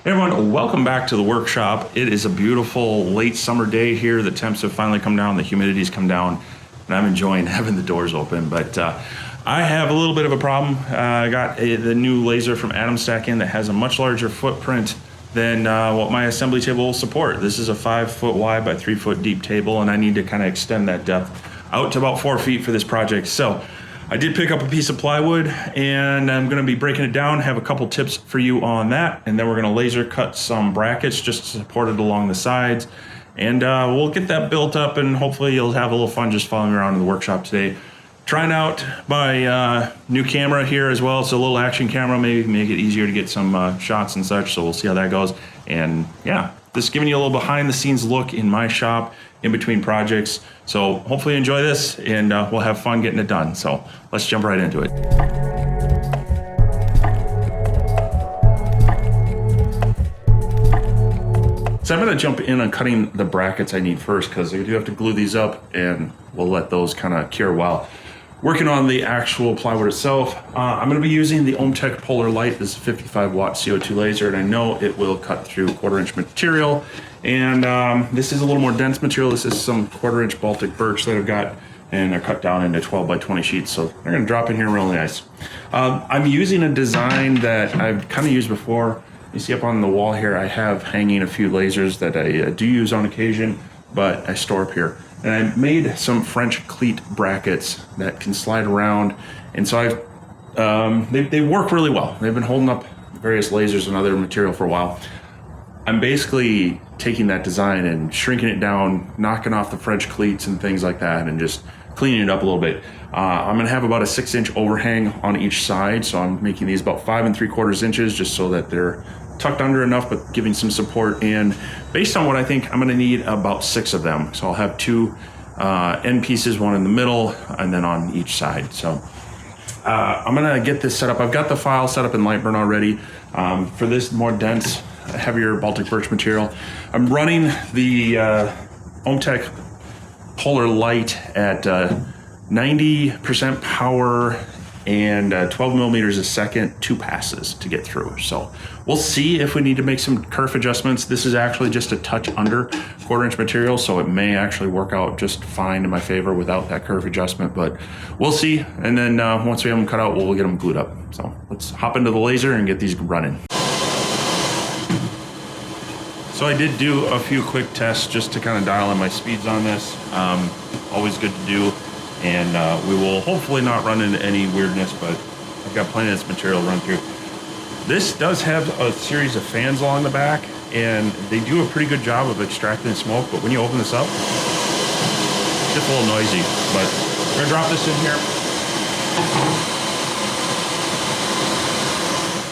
Hey everyone, welcome back to the workshop. It is a beautiful late summer day here. The temps have finally come down, the humidity's come down, and I'm enjoying having the doors open. But I have a little bit of a problem. I got the new laser from Atom Stack in that has a much larger footprint than what my assembly table will support. This is a 5 foot wide by 3 foot deep table, and I need to kind of extend that depth out to about 4 feet for this project. So I did pick up a piece of plywood, and I'm going to be breaking it down, have a couple tips for you on that, and then we're going to laser cut some brackets just to support it along the sides, and we'll get that built up, and hopefully you'll have a little fun just following me around in the workshop today. Trying out my new camera here as well. It's a little action camera, maybe make it easier to get some shots and such, so we'll see how that goes. And yeah, just giving you a little behind the scenes look in my shop in between projects. So hopefully you enjoy this, and we'll have fun getting it done. So let's jump right into it. So I'm gonna jump in on cutting the brackets I need first, because I do have to glue these up, and we'll let those kind of cure while working on the actual plywood itself. I'm gonna be using the Ohmtech Polar Light. This is a 55 watt CO2 laser, and I know it will cut through 1/4 inch material. And this is a little more dense material. This is some 1/4 inch Baltic birch that I've got, and they're cut down into 12 by 20 sheets. So they're gonna drop in here really nice. I'm using a design that I've kind of used before. You see up on the wall here, I have hanging a few lasers that I do use on occasion, but I store up here. And I made some French cleat brackets that can slide around. And so they work really well. They've been holding up various lasers and other material for a while. I'm basically taking that design and shrinking it down, knocking off the French cleats and things like that, and just cleaning it up a little bit. I'm gonna have about a 6-inch overhang on each side. So I'm making these about 5 3/4 inches just so that they're tucked under enough, but giving some support. And based on what I think, I'm gonna need about 6 of them. So I'll have 2 end pieces, one in the middle and then on each side. So I'm gonna get this set up. I've got the file set up in Lightburn already. For this more dense, heavier Baltic birch material, I'm running the Ohmtech Polar Light at 90% power and 12 millimeters a second, 2 passes to get through. So we'll see if we need to make some kerf adjustments. This is actually just a touch under 1/4 inch material, so it may actually work out just fine in my favor without that kerf adjustment, but we'll see. And then once we have them cut out, we'll get them glued up. So let's hop into the laser and get these running. So I did do a few quick tests just to kind of dial in my speeds on this. Always good to do. And we will hopefully not run into any weirdness, but I've got plenty of this material to run through. This does have a series of fans along the back, and they do a pretty good job of extracting smoke, but when you open this up, it's just a little noisy. But we're gonna drop this in here.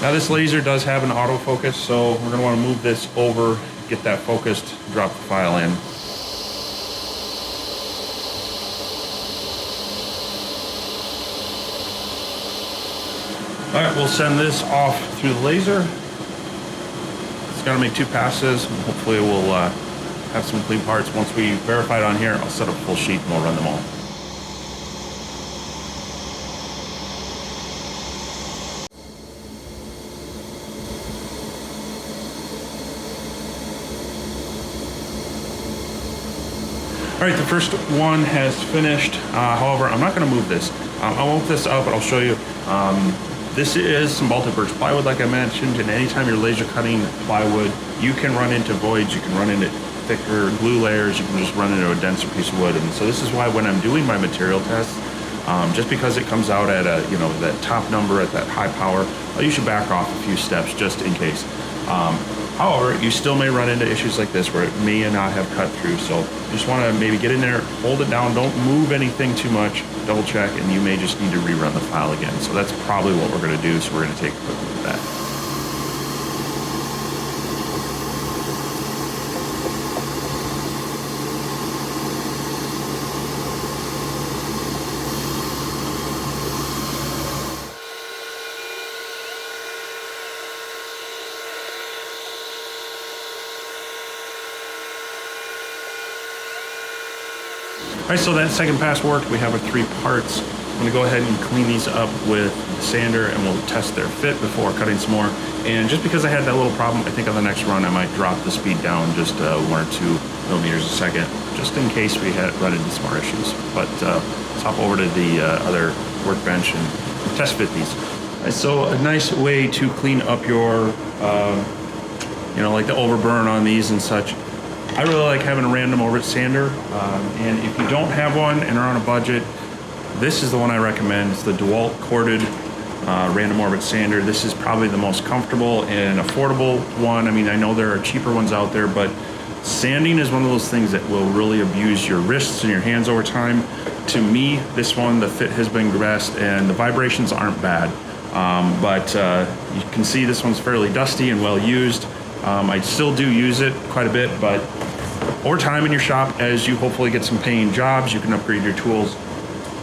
Now this laser does have an autofocus, so we're gonna wanna move this over, get that focused, drop the file in. All right, we'll send this off through the laser. It's gonna make 2 passes. Hopefully we'll have some clean parts. Once we verify it on here, I'll set up a full sheet and we'll run them all. All right, the first one has finished. However, I'm not gonna move this. I'll move this up and I'll show you. This is some Baltic birch plywood, like I mentioned, and anytime you're laser cutting plywood, you can run into voids, you can run into thicker glue layers, you can just run into a denser piece of wood. And so this is why when I'm doing my material tests, just because it comes out at a, that top number at that high power, you should back off a few steps just in case. However, you still may run into issues like this where it may not have cut through. So you just want to maybe get in there, hold it down, don't move anything too much, double check, and you may just need to rerun the file again. So that's probably what we're going to do. So we're going to take a quick look at that. All right, so that second pass worked. We have our 3 parts. I'm gonna go ahead and clean these up with the sander, and we'll test their fit before cutting some more. And just because I had that little problem, I think on the next run I might drop the speed down just 1 or 2 millimeters a second, just in case we run into some more issues. But let's hop over to the other workbench and test fit these. So a nice way to clean up your, like the overburn on these and such. I really like having a random orbit sander, and if you don't have one and are on a budget, this is the one I recommend. It's the DeWalt corded random orbit sander. This is probably the most comfortable and affordable one. I mean, I know there are cheaper ones out there, but sanding is one of those things that will really abuse your wrists and your hands over time. To me, this one, the fit has been best, and the vibrations aren't bad. But you can see this one's fairly dusty and well used. I still do use it quite a bit, but over time in your shop, as you hopefully get some paying jobs, you can upgrade your tools.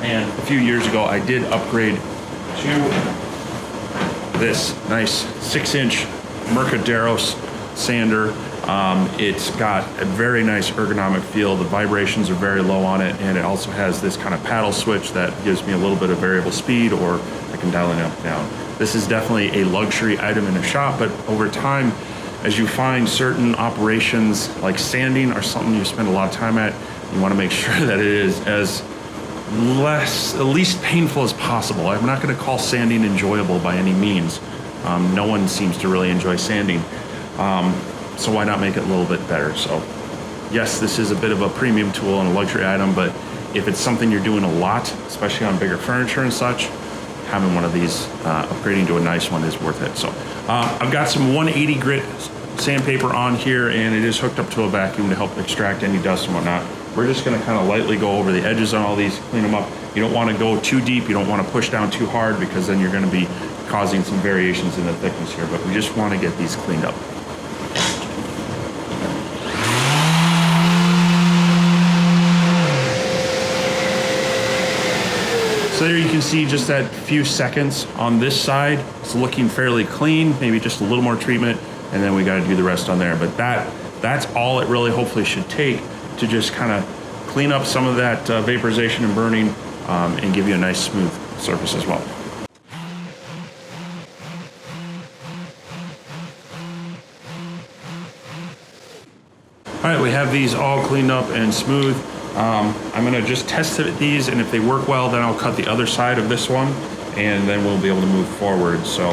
And a few years ago, I did upgrade to this nice 6-inch Mercaderos sander. It's got a very nice ergonomic feel. The vibrations are very low on it, and it also has this kind of paddle switch that gives me a little bit of variable speed, or I can dial it up and down. This is definitely a luxury item in a shop, but over time, as you find certain operations like sanding are something you spend a lot of time at, you want to make sure that it is at least painful as possible. I'm not going to call sanding enjoyable by any means. No one seems to really enjoy sanding. So why not make it a little bit better? So yes, this is a bit of a premium tool and a luxury item, but if it's something you're doing a lot, especially on bigger furniture and such, having one of these, upgrading to a nice one is worth it. So I've got some 180 grit sandpaper on here, and it is hooked up to a vacuum to help extract any dust and whatnot. We're just gonna kind of lightly go over the edges on all these, clean them up. You don't wanna go too deep, you don't wanna push down too hard, because then you're gonna be causing some variations in the thickness here, but we just wanna get these cleaned up. So there you can see just that few seconds on this side. It's looking fairly clean, maybe just a little more treatment, and then we got to do the rest on there. But that's all it really hopefully should take to just kind of clean up some of that vaporization and burning, and give you a nice smooth surface as well. All right, we have these all cleaned up and smooth. I'm gonna just test these, and if they work well, then I'll cut the other side of this one, and then we'll be able to move forward. So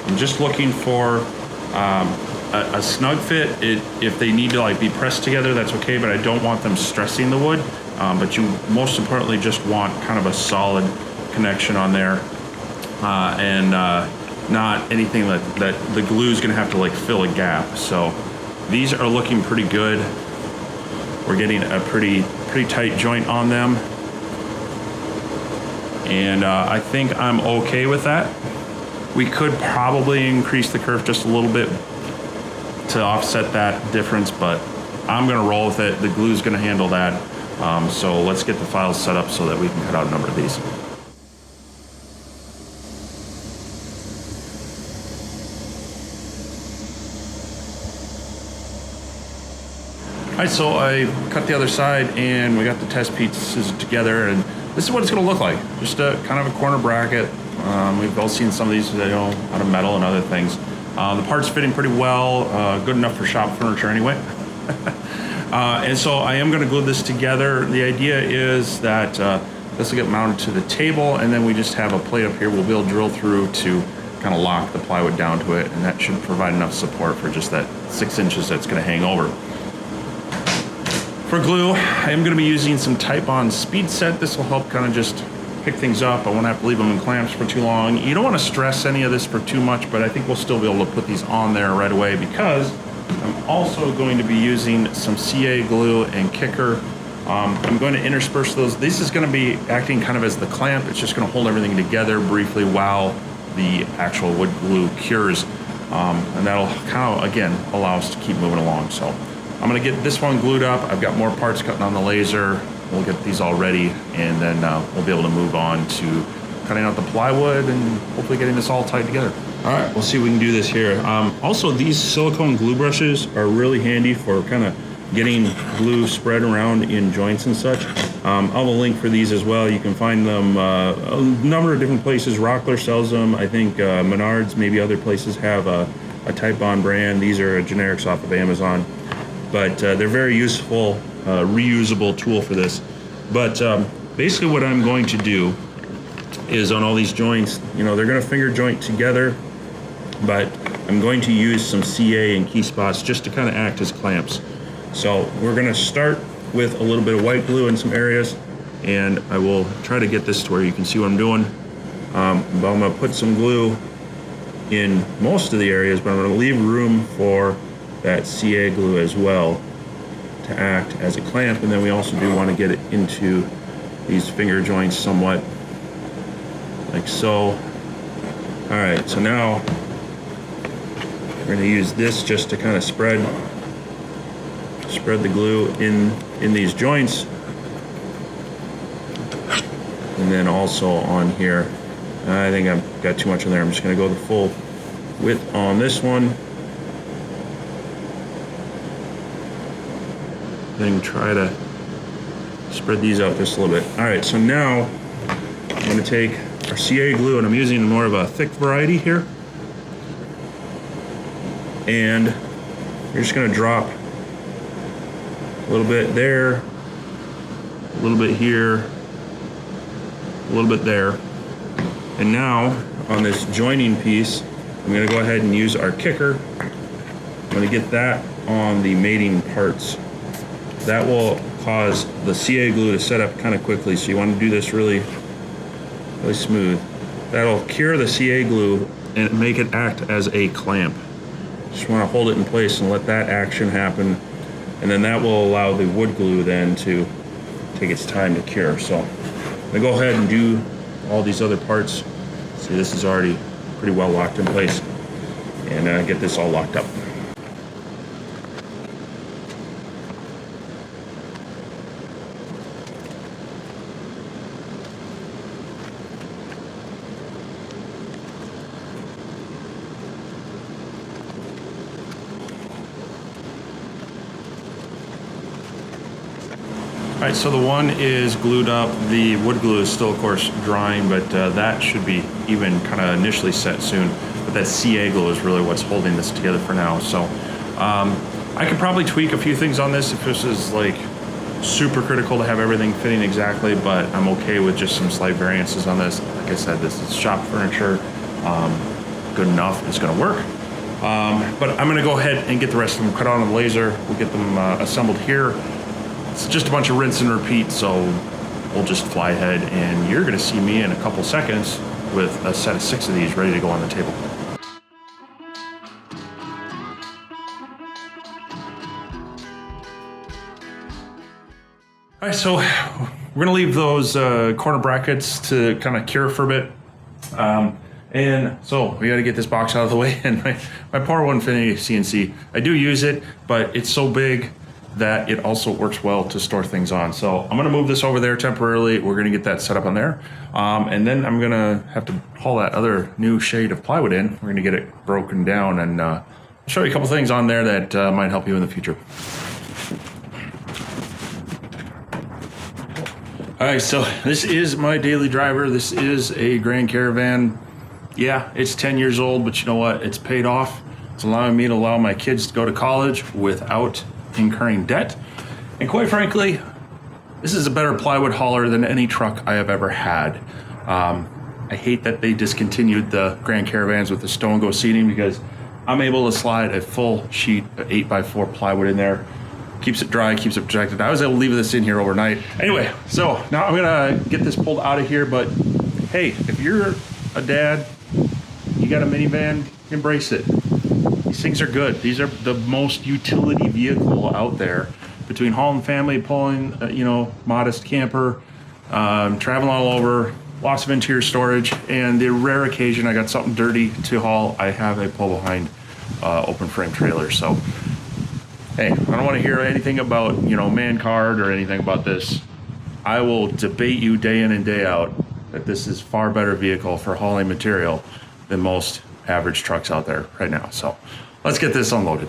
I'm just looking for a snug fit. If they need to be pressed together, that's okay, but I don't want them stressing the wood. But you most importantly just want kind of a solid connection on there, and not anything that the glue is gonna have to fill a gap. So these are looking pretty good. We're getting a pretty tight joint on them, and I think I'm okay with that. We could probably increase the kerf just a little bit to offset that difference, but I'm gonna roll with it. The glue's gonna handle that. So let's get the files set up so that we can cut out a number of these. All right, so I cut the other side, and we got the test pieces together, and this is what it's gonna look like. Just a kind of a corner bracket. We've all seen some of these, out of metal and other things. The part's fitting pretty well, good enough for shop furniture anyway. And so I am gonna glue this together. The idea is that this will get mounted to the table, and then we just have a plate up here we'll be able to drill through to kind of lock the plywood down to it, and that should provide enough support for just that 6 inches that's gonna hang over. For glue, I am going to be using some Titebond Speed Set. This will help kind of just pick things up. I won't have to leave them in clamps for too long. You don't want to stress any of this for too much, but I think we'll still be able to put these on there right away, because I'm also going to be using some CA glue and Kicker. I'm going to intersperse those. This is going to be acting kind of as the clamp. It's just going to hold everything together briefly while the actual wood glue cures. And that'll kind of, again, allow us to keep moving along. So I'm gonna get this one glued up. I've got more parts cutting on the laser. We'll get these all ready, and then we'll be able to move on to cutting out the plywood and hopefully getting this all tied together. All right, we'll see if we can do this here. Also, these silicone glue brushes are really handy for kind of getting glue spread around in joints and such. I'll have a link for these as well. You can find them a number of different places. Rockler sells them. I think Menards, maybe other places have a Type Bond brand. These are generics off of Amazon. But they're very useful, reusable tool for this. But basically what I'm going to do is on all these joints, you know, they're going to finger joint together, but I'm going to use some CA and key spots just to kind of act as clamps. So we're going to start with a little bit of white glue in some areas, and I will try to get this to where you can see what I'm doing. But I'm going to put some glue in most of the areas, but I'm going to leave room for that CA glue as well to act as a clamp. And then we also do want to get it into these finger joints somewhat, like so. All right, so now we're going to use this just to kind of spread the glue in these joints, and then also on here. I think I've got too much in there. I'm just going to go the full width on this one. Then try to spread these out just a little bit. All right, so now I'm going to take our CA glue, and I'm using more of a thick variety here. And you're just going to drop a little bit there, a little bit here, a little bit there. And now on this joining piece, I'm going to go ahead and use our kicker. I'm going to get that on the mating parts. That will cause the CA glue to set up kind of quickly, so you want to do this really smooth. That'll cure the CA glue and make it act as a clamp. Just want to hold it in place and let that action happen, and then that will allow the wood glue then to take its time to cure. So I'm going to go ahead and do all these other parts. See, this is already pretty well locked in place, and get this all locked up. All right, so the one is glued up. The wood glue is still, of course, drying, but that should be even kind of initially set soon. But that CA glue is really what's holding this together for now. So I could probably tweak a few things on this if this is like super critical to have everything fitting exactly, but I'm okay with just some slight variances on this. Like I said, this is shop furniture. Good enough, it's gonna work. But I'm gonna go ahead and get the rest of them cut on the laser. We'll get them assembled here. It's just a bunch of rinse and repeat, so we'll just fly ahead, and you're gonna see me in a couple seconds with a set of 6 of these ready to go on the table. All right, so we're gonna leave those corner brackets to kind of cure for a bit. And so we got to get this box out of the way. And my Power Onefinity CNC, I do use it, but it's so big that it also works well to store things on. So I'm gonna move this over there temporarily. We're gonna get that set up on there. And then I'm gonna have to haul that other new shade of plywood in. We're gonna get it broken down, and I'll show you a couple things on there that might help you in the future. All right, so this is my daily driver. This is a Grand Caravan. Yeah, it's 10 years old, but you know what? It's paid off. It's allowing me to allow my kids to go to college without incurring debt. And quite frankly, this is a better plywood hauler than any truck I have ever had. I hate that they discontinued the Grand Caravans with the stow and go seating, because I'm able to slide a full sheet of 8x4 plywood in there. Keeps it dry, keeps it protected. I was able to leave this in here overnight. Anyway, so now I'm gonna get this pulled out of here, but hey, if you're a dad, you got a minivan, embrace it. These things are good. These are the most utility vehicle out there. Between hauling family, pulling, modest camper, traveling all over, lots of interior storage, and the rare occasion I got something dirty to haul, I have a pull behind open frame trailer. So, hey, I don't want to hear anything about, man card or anything about this. I will debate you day in and day out that this is far better vehicle for hauling material than most average trucks out there right now. So let's get this unloaded.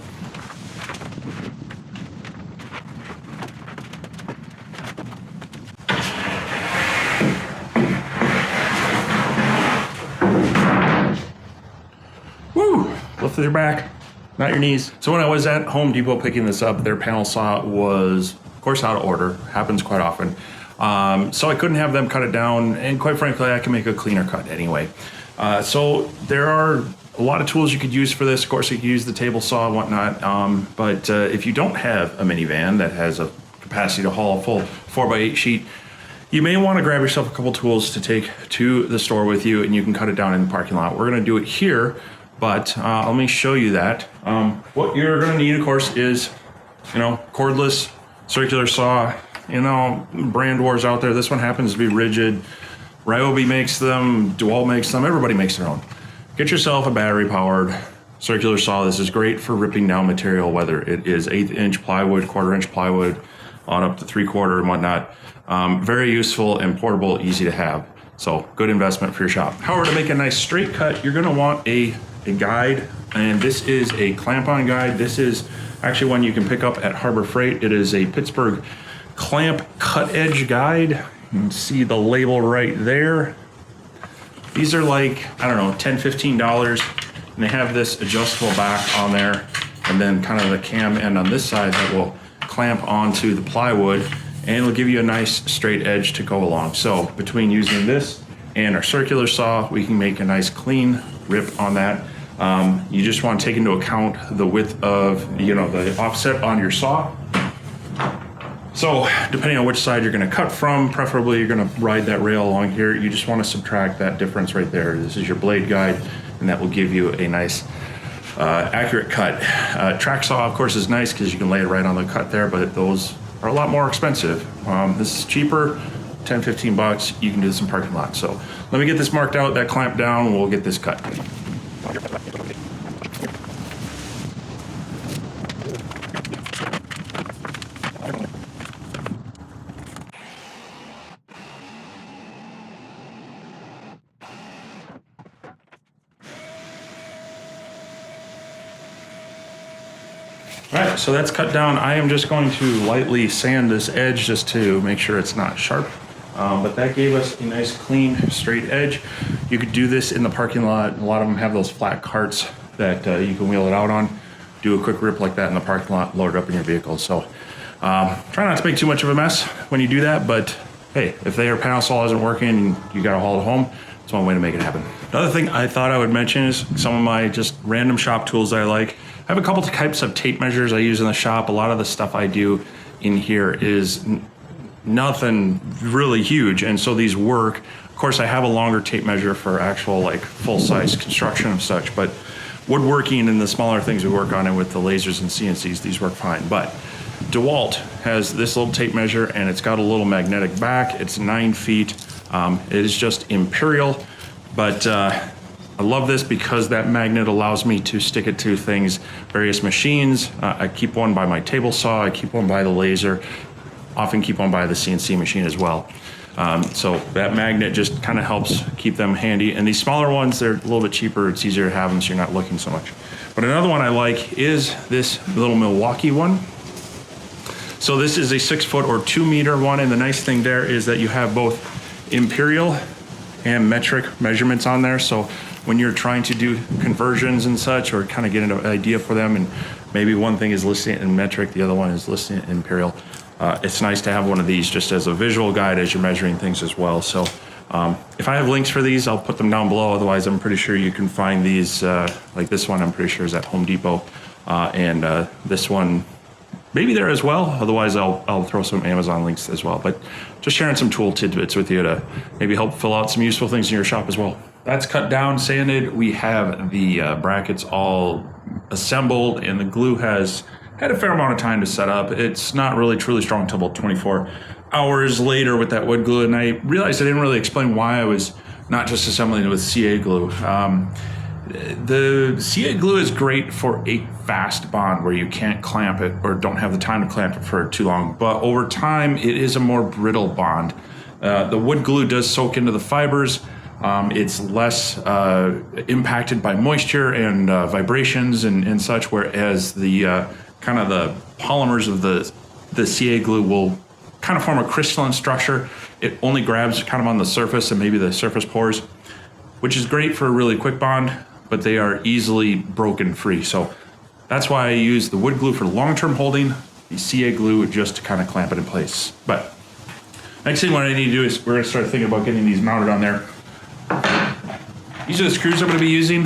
with your back, not your knees. So when I was at Home Depot picking this up, their panel saw was, of course, out of order. Happens quite often. So I couldn't have them cut it down, and quite frankly, I can make a cleaner cut anyway. So there are a lot of tools you could use for this. Of course, you could use the table saw and whatnot, but if you don't have a minivan that has a capacity to haul a full 4x8 sheet, you may want to grab yourself a couple tools to take to the store with you, and you can cut it down in the parking lot. We're going to do it here, but let me show you that. What you're going to need, of course, is, cordless circular saw. Brand wars out there. This one happens to be Rigid. Ryobi makes them, DeWalt makes them, everybody makes their own. Get yourself a battery powered circular saw. This is great for ripping down material, whether it is 1/8" plywood, 1/4" plywood, on up to 3/4 and whatnot. Very useful and portable, easy to have. So good investment for your shop. However, to make a nice straight cut, you're gonna want a guide, and this is a clamp-on guide. This is actually one you can pick up at Harbor Freight. It is a Pittsburgh clamp cut edge guide. You can see the label right there. These are like, I don't know, $10, $15, and they have this adjustable back on there, and then kind of the cam end on this side that will clamp onto the plywood, and it'll give you a nice straight edge to go along. So between using this and our circular saw, we can make a nice clean rip on that. You just want to take into account the width of, the offset on your saw. So depending on which side you're going to cut from, preferably you're going to ride that rail along here. You just want to subtract that difference right there. This is your blade guide, and that will give you a nice accurate cut. Track saw, of course, is nice because you can lay it right on the cut there, but those are a lot more expensive. This is cheaper, 10, 15 bucks. You can do this in parking lot. So let me get this marked out, that clamp down, and we'll get this cut. All right, so that's cut down. I am just going to lightly sand this edge just to make sure it's not sharp. But that gave us a nice clean straight edge. You could do this in the parking lot. A lot of them have those flat carts that you can wheel it out on. Do a quick rip like that in the parking lot, load it up in your vehicle. So try not to make too much of a mess when you do that, but hey, if their panel saw isn't working and you gotta haul it home, it's one way to make it happen. Another thing I thought I would mention is some of my just random shop tools that I like. I have a couple types of tape measures I use in the shop. A lot of the stuff I do in here is nothing really huge, and so these work. Of course, I have a longer tape measure for actual full-size construction and such, but woodworking and the smaller things we work on, and with the lasers and CNCs, these work fine. But DeWalt has this little tape measure, and it's got a little magnetic back. It's 9 feet. It is just Imperial, but I love this because that magnet allows me to stick it to things, various machines. I keep one by my table saw, I keep one by the laser, often keep one by the CNC machine as well. So that magnet just kind of helps keep them handy. And these smaller ones, they're a little bit cheaper. It's easier to have them so you're not looking so much. But another one I like is this little Milwaukee one. So this is a 6 foot or 2 meter one. And the nice thing there is that you have both imperial and metric measurements on there. So when you're trying to do conversions and such, or kind of get an idea for them, and maybe one thing is listing it in metric, the other one is listing it in imperial. It's nice to have one of these just as a visual guide as you're measuring things as well. So if I have links for these, I'll put them down below. Otherwise, I'm pretty sure you can find these, like this one, I'm pretty sure is at Home Depot. And this one, maybe there as well. Otherwise, I'll throw some Amazon links as well. But just sharing some tool tidbits with you to maybe help fill out some useful things in your shop as well. That's cut down, sanded. We have the brackets all assembled, and the glue has had a fair amount of time to set up. It's not really truly strong until about 24 hours later with that wood glue, and I realized I didn't really explain why I was not just assembling it with CA glue. The CA glue is great for a fast bond where you can't clamp it or don't have the time to clamp it for too long, but over time it is a more brittle bond. The wood glue does soak into the fibers. It's less impacted by moisture and vibrations and such, whereas the kind of the polymers of the CA glue will kind of form a crystalline structure. It only grabs kind of on the surface and maybe the surface pores, which is great for a really quick bond, but they are easily broken free. So that's why I use the wood glue for long-term holding, the CA glue just to kind of clamp it in place. But next thing what I need to do is we're gonna start thinking about getting these mounted on there. These are the screws I'm gonna be using.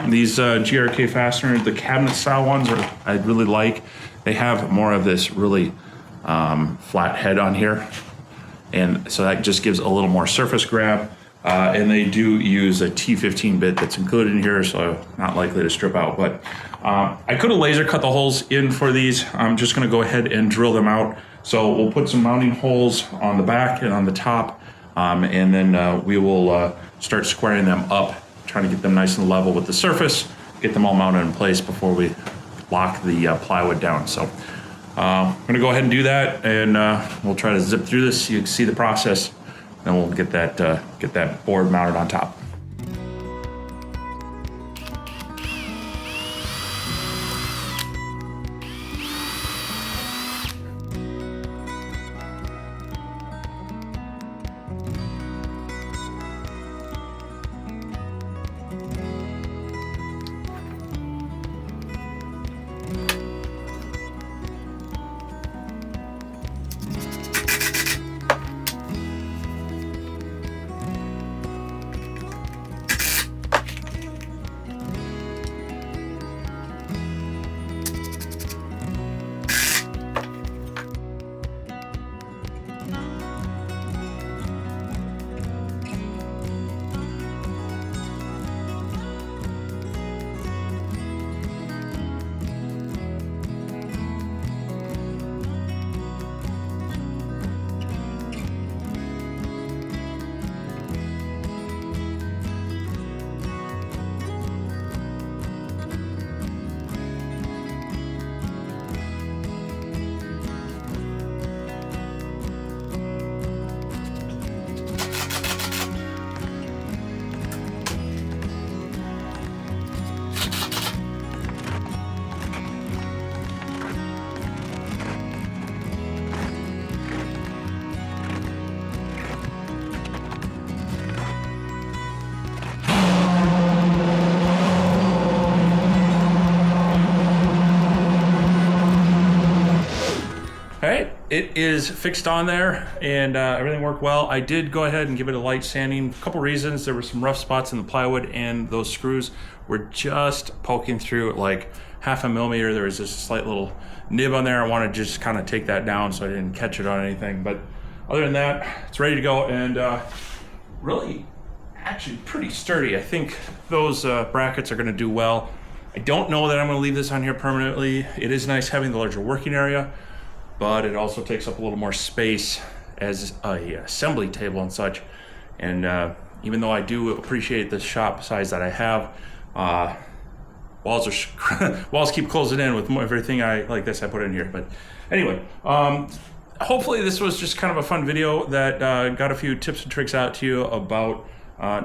These GRK fasteners, the cabinet style ones I really like. They have more of this really flat head on here. And so that just gives a little more surface grab. And they do use a T15 bit that's included in here, so not likely to strip out. But I could have laser cut the holes in for these. I'm just gonna go ahead and drill them out. So we'll put some mounting holes on the back and on the top, and then we will start squaring them up, trying to get them nice and level with the surface, get them all mounted in place before we lock the plywood down. So I'm gonna go ahead and do that, and we'll try to zip through this so you can see the process, then we'll get that board mounted on top. Alright, it is fixed on there, and everything worked well. I did go ahead and give it a light sanding. A couple reasons: there were some rough spots in the plywood, and those screws were just poking through at like 0.5 millimeter. There was just a slight little nib on there. I wanted to just kind of take that down so I didn't catch it on anything. But other than that, it's ready to go, and really actually pretty sturdy. I think those brackets are going to do well. I don't know that I'm going to leave this on here permanently. It is nice having the larger working area, but it also takes up a little more space as a assembly table and such. And even though I do appreciate the shop size that I have, walls keep closing in with everything like this I put in here. But anyway, hopefully this was just kind of a fun video that got a few tips and tricks out to you about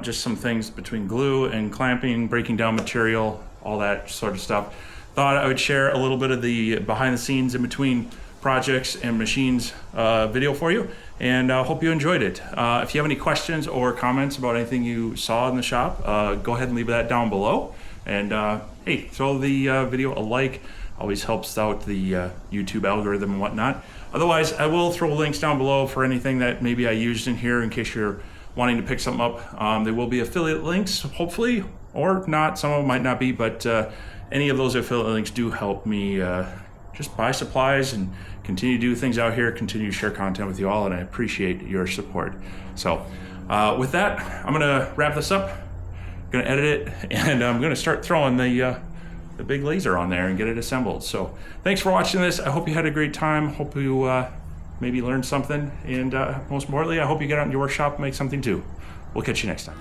just some things between glue and clamping, breaking down material, all that sort of stuff. Thought I would share a little bit of the behind the scenes in between projects and machines video for you, and hope you enjoyed it. If you have any questions or comments about anything you saw in the shop, go ahead and leave that down below. And hey, throw the video a like. Always helps out the YouTube algorithm and whatnot. Otherwise, I will throw links down below for anything that maybe I used in here in case you're wanting to pick something up. There will be affiliate links, hopefully, or not. Some of them might not be, but any of those affiliate links do help me just buy supplies and continue to do things out here, continue to share content with you all, and I appreciate your support. So with that, I'm gonna wrap this up, gonna edit it, and I'm gonna start throwing the big laser on there and get it assembled. So thanks for watching this. I hope you had a great time. Hope you maybe learned something, and most importantly, I hope you get out in your workshop and make something too. We'll catch you next time.